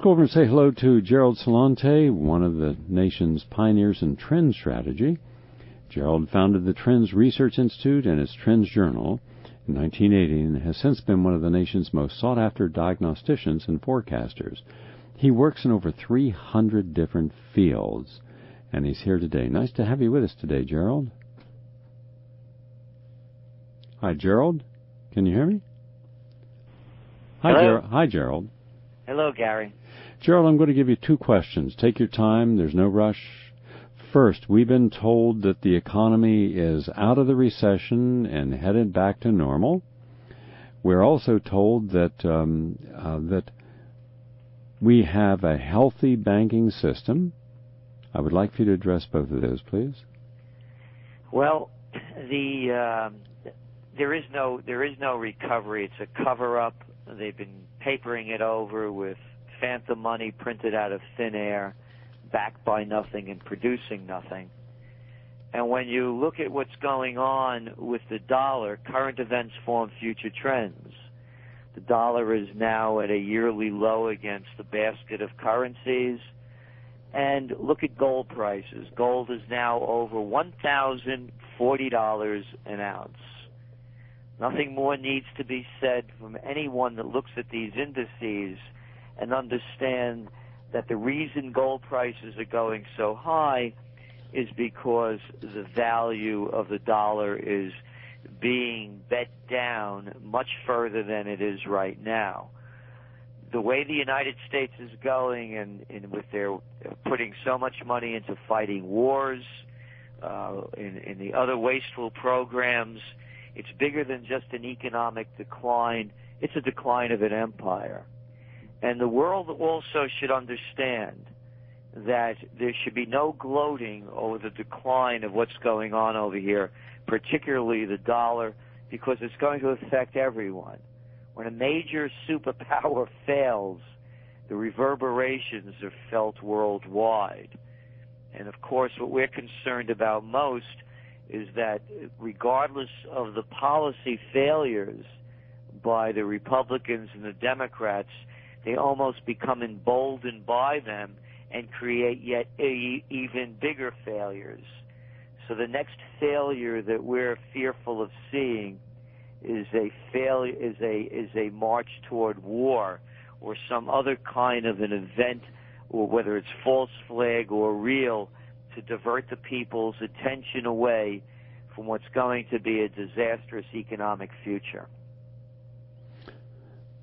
go over and say hello to Gerald Celente, one of the nation's pioneers in trend strategy. Gerald founded the Trends Research Institute and its Trends Journal in 1980 and has since been one of the nation's most sought-after diagnosticians and forecasters. He works in over 300 different fields, and he's here today. Nice to have you with us today, Gerald. Hi, Gerald. Can you hear me? Hi, Gerald. Hello, Gary. Gerald, I'm going to give you two questions. Take your time. There's no rush. First, we've been told that the economy is out of the recession and headed back to normal. We're also told that that we have a healthy banking system. I would like for you to address both of those, please. Well, there is no recovery. It's a cover-up. They've been papering it over with phantom money printed out of thin air, backed by nothing and producing nothing. And when you look at what's going on with the dollar, current events form future trends. The dollar is now at a yearly low against the basket of currencies. And look at gold prices. Gold is now over $1,040 an ounce. Nothing more needs to be said from anyone that looks at these indices and understand that the reason gold prices are going so high is because the value of the dollar is being bet down much further than it is right now. The way the United States is going and with their putting so much money into fighting wars, in the other wasteful programs, it's bigger than just an economic decline. It's a decline of an empire. And the world also should understand that there should be no gloating over the decline of what's going on over here, particularly the dollar, because it's going to affect everyone. When a major superpower fails, the reverberations are felt worldwide. And of course, what we're concerned about most is that regardless of the policy failures by the Republicans and the Democrats, they almost become emboldened by them and create yet even bigger failures. So the next failure that we're fearful of seeing is a march toward war or some other kind of an event, or whether it's false flag or real, to divert the people's attention away from what's going to be a disastrous economic future.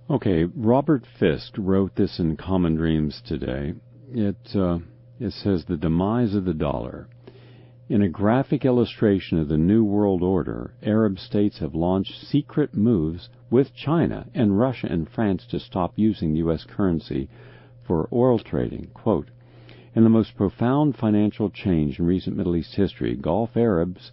Okay, Robert Fisk wrote this in Common Dreams today. It says, the demise of the dollar. In a graphic illustration of the New World Order, Arab states have launched secret moves with China and Russia and France to stop using U.S. currency for oil trading. Quote, in the most profound financial change in recent Middle East history, Gulf Arabs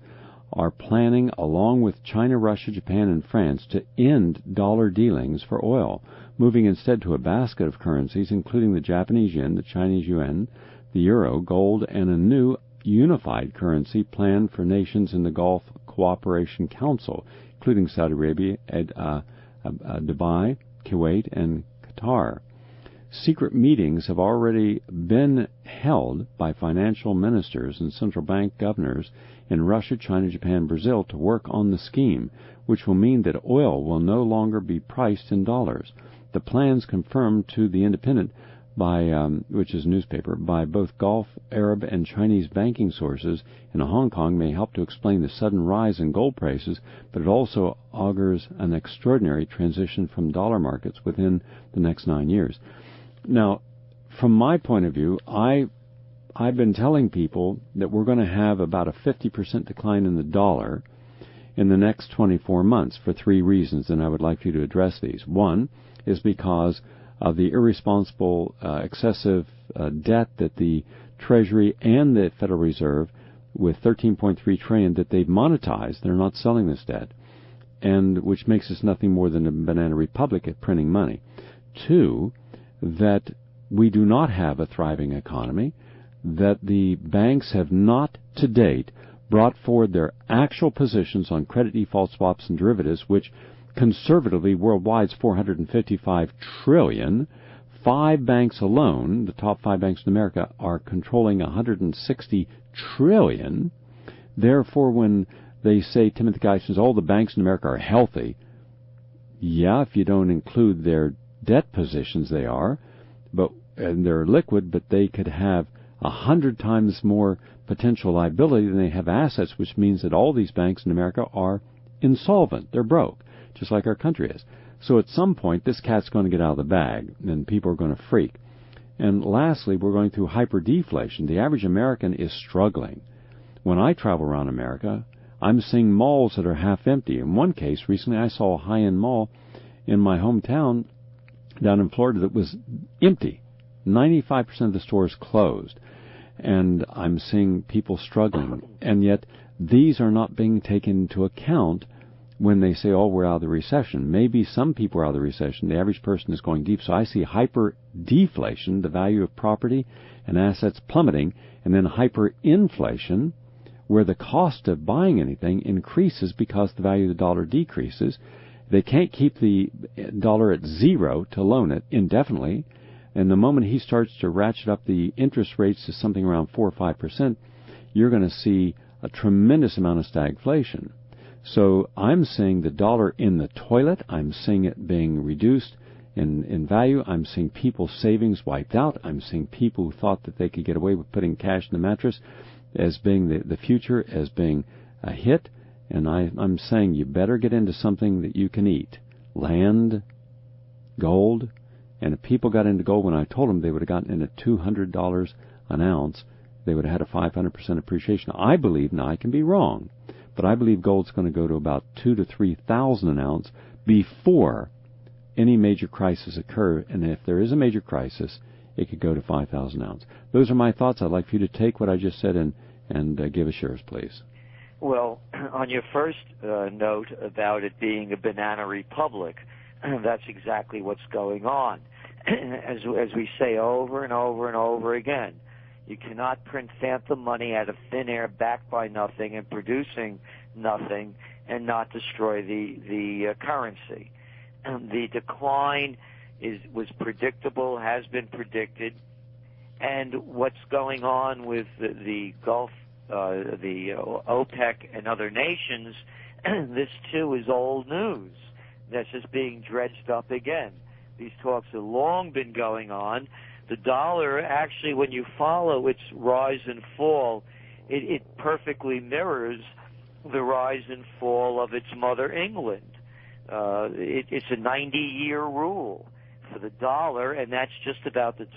are planning, along with China, Russia, Japan, and France, to end dollar dealings for oil, moving instead to a basket of currencies, including the Japanese yen, the Chinese yuan, the euro, gold, and a new unified currency planned for nations in the Gulf Cooperation Council, including Saudi Arabia, Dubai, Kuwait, and Qatar. Secret meetings have already been held by financial ministers and central bank governors in Russia, China, Japan, and Brazil to work on the scheme, which will mean that oil will no longer be priced in dollars. The plans confirmed to The Independent, which is a newspaper, by both Gulf, Arab, and Chinese banking sources in Hong Kong may help to explain the sudden rise in gold prices, but it also augurs an extraordinary transition from dollar markets within the next 9 years. Now, from my point of view, I've been telling people that we're going to have about a 50% decline in the dollar in the next 24 months for three reasons, and I would like you to address these. One is because of the irresponsible, excessive debt that the Treasury and the Federal Reserve, with $13.3 trillion that they've monetized, they're not selling this debt, and which makes us nothing more than a banana republic at printing money. Two, that we do not have a thriving economy, that the banks have not to date brought forward their actual positions on credit default swaps and derivatives, which conservatively worldwide is $455 trillion, 5 banks alone, the top 5 banks in America, are controlling $160 trillion. Therefore, when they say, Timothy Geithner says, all the banks in America are healthy, yeah, if you don't include their debt positions, they are, and they're liquid, but they could have 100 times more potential liability than they have assets, which means that all these banks in America are insolvent. They're broke, just like our country is. So at some point, this cat's going to get out of the bag, and people are going to freak. And lastly, we're going through hyperdeflation. The average American is struggling. When I travel around America, I'm seeing malls that are half empty. In one case, recently I saw a high-end mall in my hometown down in Florida that was empty. 95% of the stores closed. And I'm seeing people struggling. And yet, these are not being taken into account when they say, oh, we're out of the recession. Maybe some people are out of the recession. The average person is going deep. So I see hyper-deflation, the value of property and assets plummeting, and then hyperinflation, where the cost of buying anything increases because the value of the dollar decreases. They can't keep the dollar at zero to loan it indefinitely. And the moment he starts to ratchet up the interest rates to something around 4 or 5%, you're going to see a tremendous amount of stagflation. So I'm seeing the dollar in the toilet. I'm seeing it being reduced in value. I'm seeing people's savings wiped out. I'm seeing people who thought that they could get away with putting cash in the mattress as being the future, as being a hit. And I'm saying you better get into something that you can eat. Land, gold. And if people got into gold when I told them they would have gotten into $200 an ounce, they would have had a 500% appreciation. I believe, now I can be wrong, but I believe gold's going to go to about $2,000 to $3,000 an ounce before any major crisis occur. And if there is a major crisis, it could go to 5,000 ounce. Those are my thoughts. I'd like for you to take what I just said and give us yours, please. Well, on your first note about it being a banana republic, that's exactly what's going on. As we say over and over and over again, you cannot print phantom money out of thin air backed by nothing and producing nothing and not destroy the currency. The decline was predictable, has been predicted, and what's going on with the Gulf, the OPEC and other nations, this too is old news. That's just being dredged up again. These talks have long been going on. The dollar, actually, when you follow its rise and fall, it perfectly mirrors the rise and fall of its mother, England. It's a 90-year rule for the dollar, and that's just about the